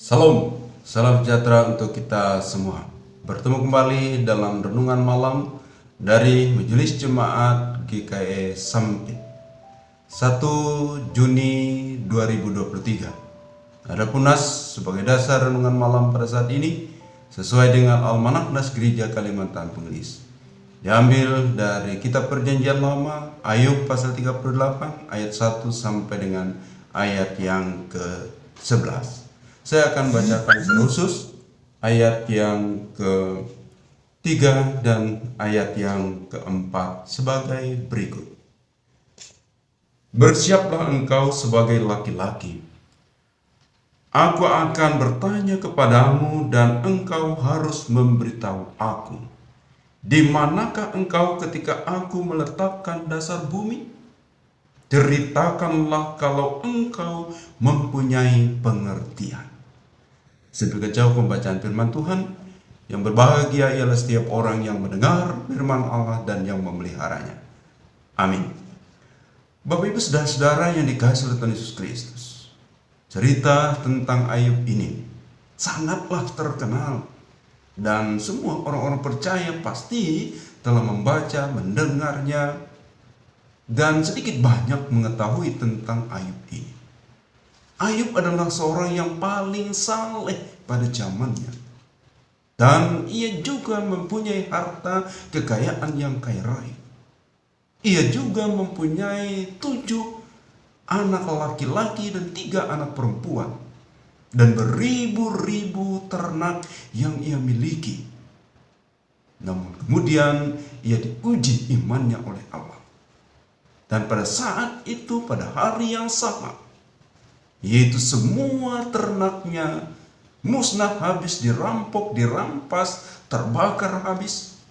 Salam, salam sejahtera untuk kita semua. Bertemu kembali dalam renungan malam dari Majelis Jemaat GKI Sampit 1 Juni 2023. Adapun nas sebagai dasar renungan malam pada saat ini sesuai dengan Almanak Nas Gereja Kalimantan Pengelis. Diambil dari Kitab Perjanjian Lama, Ayub pasal 38 ayat 1 sampai dengan ayat yang ke-11. Saya akan bacakan khusus ayat yang ke-3 dan ayat yang ke-4 sebagai berikut. Bersiaplah engkau sebagai laki-laki. Aku akan bertanya kepadamu dan engkau harus memberitahu aku. Di manakah engkau ketika aku meletakkan dasar bumi? Ceritakanlah kalau engkau mempunyai pengertian. Sedemikian jauh pembacaan firman Tuhan. Yang berbahagia ialah setiap orang yang mendengar firman Allah dan yang memeliharanya. Amin. Bapak Ibu saudara-saudara yang dikasihi oleh Tuhan Yesus Kristus, cerita tentang Ayub ini sangatlah terkenal dan semua orang-orang percaya pasti telah membaca, mendengarnya, dan sedikit banyak mengetahui tentang Ayub ini. Ayub adalah seorang yang paling saleh pada zamannya. Dan ia juga mempunyai harta kekayaan yang kaya raya. Ia juga mempunyai 7 anak laki-laki dan 3 anak perempuan. Dan beribu-ribu ternak yang ia miliki. Namun kemudian ia diuji imannya oleh Allah. Dan pada saat itu, pada hari yang sama, yaitu semua ternaknya musnah habis, dirampok, dirampas, terbakar habis.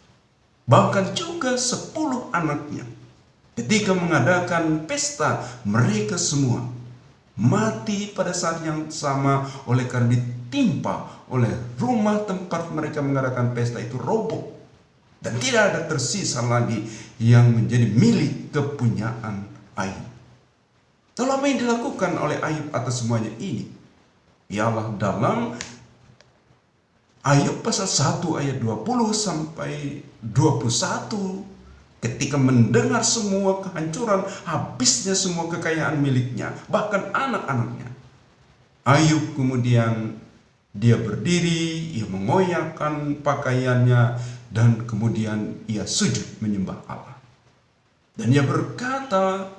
Bahkan juga 10 anaknya ketika mengadakan pesta, mereka semua mati pada saat yang sama oleh karena ditimpa oleh rumah tempat mereka mengadakan pesta itu roboh. Dan tidak ada tersisa lagi yang menjadi milik kepunyaan Ayub. Lalu apa yang dilakukan oleh Ayub atas semuanya ini? Ialah dalam Ayub pasal 1 ayat 20 sampai 21, ketika mendengar semua kehancuran, habisnya semua kekayaan miliknya, bahkan anak-anaknya, Ayub kemudian dia berdiri, ia mengoyakkan pakaiannya, dan kemudian ia sujud menyembah Allah. Dan ia berkata,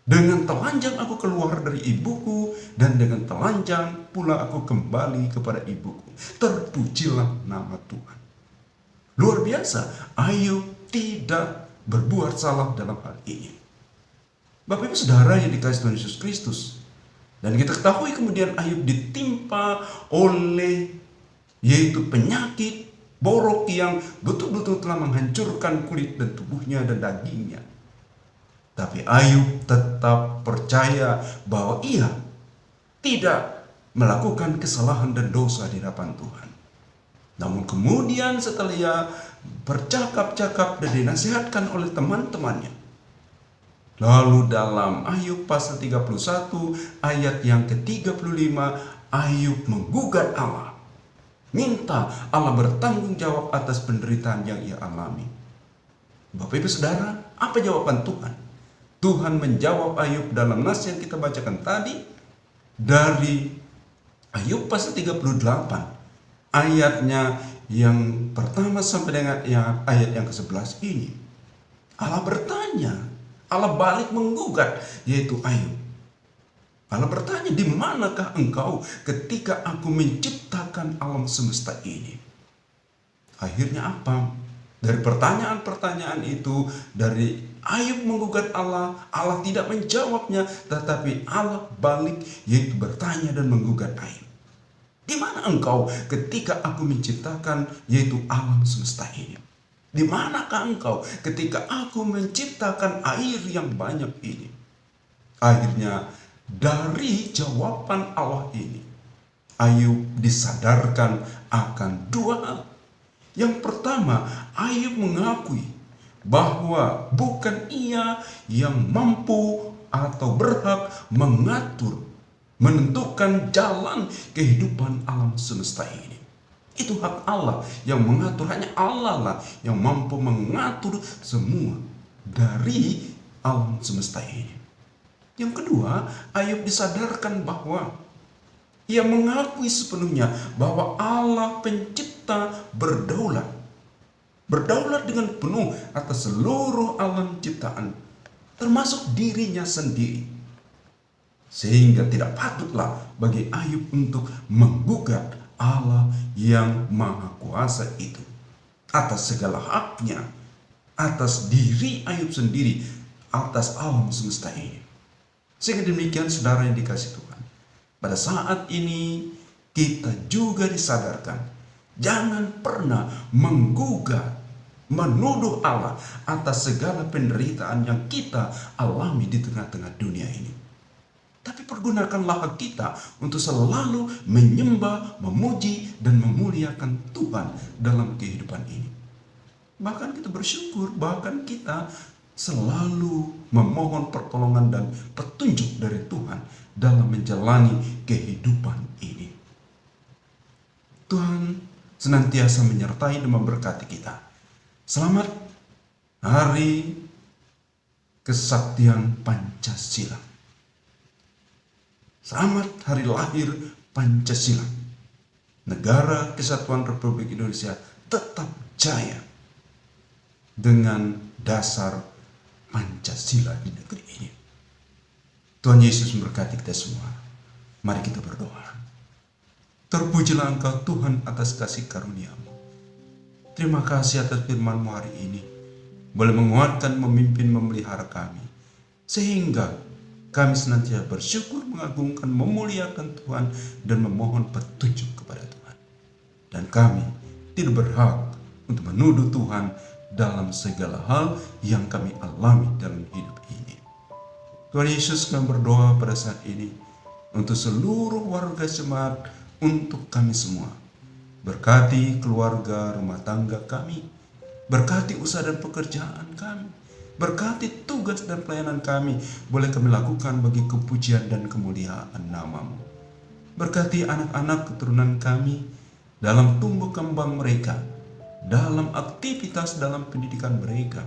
dengan telanjang aku keluar dari ibuku, dan dengan telanjang pula aku kembali kepada ibuku. Terpujilah nama Tuhan. Luar biasa, Ayub tidak berbuat salah dalam hal ini. Bapak Ibu saudara yang dikasihi Tuhan Yesus Kristus, dan kita ketahui kemudian Ayub ditimpa oleh yaitu penyakit borok yang betul-betul telah menghancurkan kulit dan tubuhnya dan dagingnya. Tapi Ayub tetap percaya bahwa ia tidak melakukan kesalahan dan dosa di hadapan Tuhan. Namun kemudian setelah ia bercakap-cakap dan dinasihatkan oleh teman-temannya, lalu dalam Ayub pasal 31 ayat yang ke-35, Ayub menggugat Allah, minta Allah bertanggung jawab atas penderitaan yang ia alami. Bapak Ibu saudara, apa jawaban Tuhan? Tuhan menjawab Ayub dalam nas yang kita bacakan tadi dari Ayub pasal 38 ayatnya yang pertama sampai dengan ayat yang ke-11 ini. Allah bertanya, Allah balik menggugat yaitu Ayub. Allah bertanya, di manakah engkau ketika aku menciptakan alam semesta ini? Akhirnya apa? Dari pertanyaan-pertanyaan itu, dari Ayub menggugat Allah, Allah tidak menjawabnya, tetapi Allah balik yaitu bertanya dan menggugat Ayub. Di mana engkau ketika aku menciptakan yaitu alam semesta ini? Di manakah engkau ketika aku menciptakan air yang banyak ini? Akhirnya dari jawaban Allah ini, Ayub disadarkan akan 2 hal. Yang pertama, Ayub mengakui bahwa bukan ia yang mampu atau berhak mengatur menentukan jalan kehidupan alam semesta ini. Itu hak Allah yang mengatur, hanya Allah lah yang mampu mengatur semua dari alam semesta ini. Yang kedua, Ayub disadarkan bahwa ia mengakui sepenuhnya bahwa Allah pencipta berdaulat dengan penuh atas seluruh alam ciptaan, termasuk dirinya sendiri. Sehingga tidak patutlah bagi Ayub untuk menggugat Allah yang maha kuasa itu atas segala haknya, atas diri Ayub sendiri, atas alam semesta ini. Sehingga demikian, saudara yang dikasihi Tuhan, pada saat ini kita juga disadarkan, jangan pernah menggugat, menuduh Allah atas segala penderitaan yang kita alami di tengah-tengah dunia ini. Tapi pergunakanlah hak kita untuk selalu menyembah, memuji, dan memuliakan Tuhan dalam kehidupan ini. Bahkan kita bersyukur, bahkan kita selalu memohon pertolongan dan petunjuk dari Tuhan dalam menjalani kehidupan ini. Tuhan senantiasa menyertai dan memberkati kita. Selamat Hari Kesaktian Pancasila. Selamat Hari Lahir Pancasila. Negara Kesatuan Republik Indonesia tetap jaya dengan dasar Pancasila di negeri ini. Tuhan Yesus memberkati kita semua. Mari kita berdoa. Terpujilah Engkau Tuhan atas kasih karunia-Mu. Terima kasih atas firman-Mu hari ini. Boleh menguatkan, memimpin, memelihara kami. Sehingga kami senantiasa bersyukur, mengagungkan, memuliakan Tuhan, dan memohon petunjuk kepada Tuhan. Dan kami tidak berhak untuk menuduh Tuhan dalam segala hal yang kami alami dalam hidup ini. Tuhan Yesus, kami berdoa pada saat ini untuk seluruh warga jemaat, untuk kami semua. Berkati keluarga, rumah tangga kami. Berkati usaha dan pekerjaan kami. Berkati tugas dan pelayanan kami, boleh kami lakukan bagi kepujian dan kemuliaan nama-Mu. Berkati anak-anak keturunan kami dalam tumbuh kembang mereka, dalam aktivitas dalam pendidikan mereka,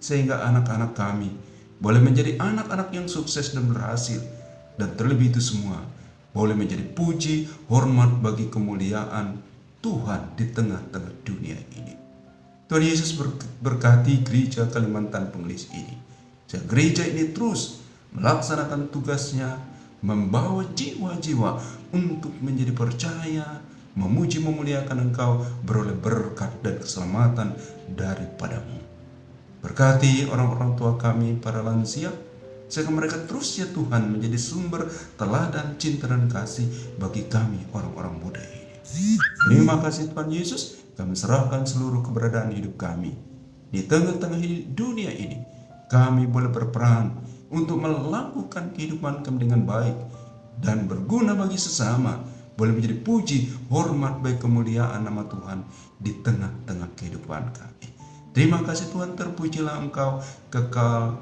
sehingga anak-anak kami boleh menjadi anak-anak yang sukses dan berhasil, dan terlebih itu semua boleh menjadi puji, hormat bagi kemuliaan Tuhan di tengah-tengah dunia ini. Tuhan Yesus berkati gereja Kalimantan Pengelis ini, sehingga gereja ini terus melaksanakan tugasnya, membawa jiwa-jiwa untuk menjadi percaya, memuji, memuliakan Engkau, beroleh berkat dan keselamatan daripada-Mu. Berkati orang-orang tua kami, para lansia, sehingga mereka terus ya Tuhan menjadi sumber teladan cinta dan kasih bagi kami orang-orang muda ini. Terima kasih Tuhan Yesus, kami serahkan seluruh keberadaan hidup kami. Di tengah-tengah dunia ini, kami boleh berperan untuk melakukan kehidupan kami dengan baik dan berguna bagi sesama, boleh menjadi puji, hormat, baik kemuliaan nama Tuhan di tengah-tengah kehidupan kami. Terima kasih Tuhan, terpujilah Engkau kekal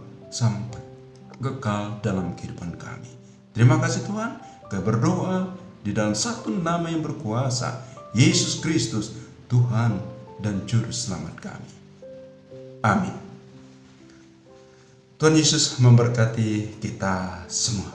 dalam kehidupan kami. Terima kasih Tuhan, kami berdoa di dalam satu nama yang berkuasa, Yesus Kristus, Tuhan dan Juru Selamat kami. Amin. Tuhan Yesus memberkati kita semua.